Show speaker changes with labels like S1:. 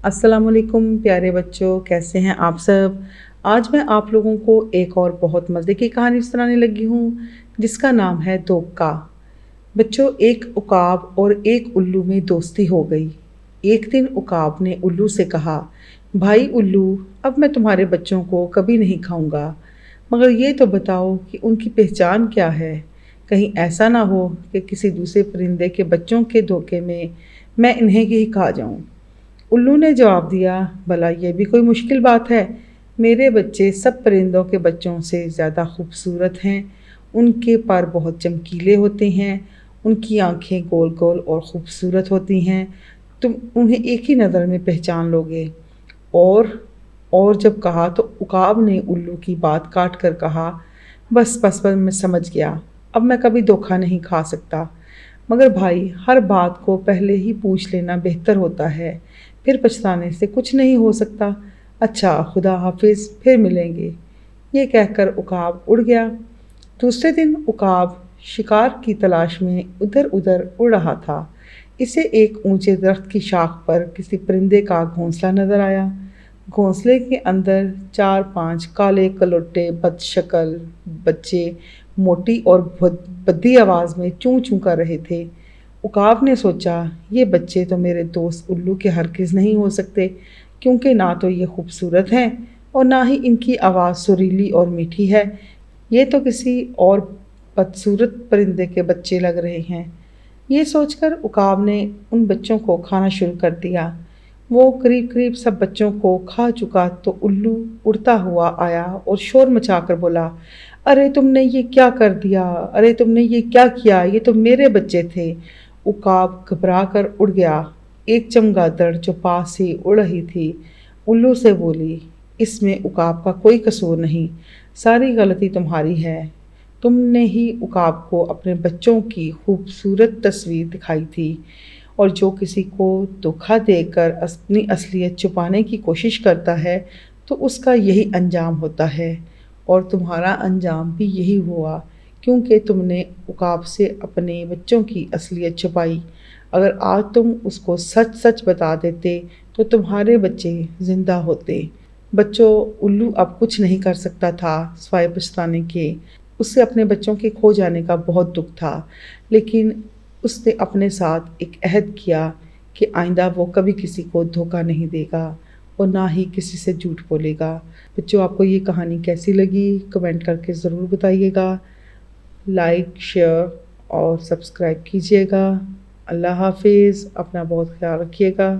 S1: अस्सलाम वालेकुम प्यारे बच्चों, कैसे हैं आप सब। आज मैं आप लोगों को एक और बहुत मज़े की कहानी सुनाने लगी हूँ जिसका नाम है दोका। बच्चों, एक उकाब और एक उल्लू में दोस्ती हो गई। एक दिन उकाब ने उल्लू से कहा, भाई उल्लू, अब मैं तुम्हारे बच्चों को कभी नहीं खाऊंगा, मगर ये तो बताओ कि उनकी पहचान क्या है। कहीं ऐसा ना हो कि किसी दूसरे परिंदे के बच्चों के धोखे में मैं इन्हें ही खा जाऊं। उल्लू ने जवाब दिया, भला ये भी कोई मुश्किल बात है। मेरे बच्चे सब परिंदों के बच्चों से ज़्यादा खूबसूरत हैं। उनके पर बहुत चमकीले होते हैं, उनकी आंखें गोल गोल और ख़ूबसूरत होती हैं। तुम उन्हें एक ही नज़र में पहचान लोगे। और और जब कहा तो उकाब ने उल्लू की बात काट कर कहा, बस मैं समझ गया, अब मैं कभी धोखा नहीं खा सकता। मगर भाई, हर बात को पहले ही पूछ लेना बेहतर होता है, फिर पछताने से कुछ नहीं हो सकता। अच्छा, खुदा हाफिज़, फिर मिलेंगे। ये कहकर उकाब उड़ गया। दूसरे दिन उकाब शिकार की तलाश में उधर उधर उड़ रहा था। इसे एक ऊंचे दरख्त की शाख पर किसी परिंदे का घोंसला नजर आया। घोंसले के अंदर 4-5 काले कलोटे बदशक्ल बच्चे मोटी और भद्दी आवाज़ में चूं चूं कर रहे थे। उकाब ने सोचा, ये बच्चे तो मेरे दोस्त उल्लू के हरगिज़ नहीं हो सकते, क्योंकि ना तो ये खूबसूरत हैं और ना ही इनकी आवाज़ सुरीली और मीठी है। ये तो किसी और बदसूरत परिंदे के बच्चे लग रहे हैं। ये सोचकर उकाब ने उन बच्चों को खाना शुरू कर दिया। वो करीब करीब सब बच्चों को खा चुका तो उल्लू उड़ता हुआ आया और शोर मचाकर बोला, अरे तुमने ये क्या कर दिया, अरे तुमने ये क्या किया, ये तो मेरे बच्चे थे। उकाब घबरा कर उड़ गया। एक चमगादड़ जो पास ही उड़ रही थी उल्लू से बोली, इसमें उकाब का कोई कसूर नहीं, सारी गलती तुम्हारी है। तुमने ही उकाब को अपने बच्चों की खूबसूरत तस्वीर दिखाई थी, और जो किसी को धोखा देकर अपनी असलियत छुपाने की कोशिश करता है तो उसका यही अंजाम होता है। और तुम्हारा अंजाम भी यही हुआ, क्योंकि तुमने उकाब से अपने बच्चों की असलियत छुपाई। अगर आज तुम उसको सच सच बता देते तो तुम्हारे बच्चे ज़िंदा होते। बच्चों, उल्लू अब कुछ नहीं कर सकता था सिवाय पछताने के। उसे अपने बच्चों के खो जाने का बहुत दुख था, लेकिन उसने अपने साथ एक अहद किया कि आइंदा वो कभी किसी को धोखा नहीं देगा और ना ही किसी से झूठ बोलेगा। बच्चों, आपको ये कहानी कैसी लगी कमेंट करके ज़रूर बताइएगा। लाइक, शेयर और सब्सक्राइब कीजिएगा। अल्लाह हाफिज़, अपना बहुत ख्याल रखिएगा।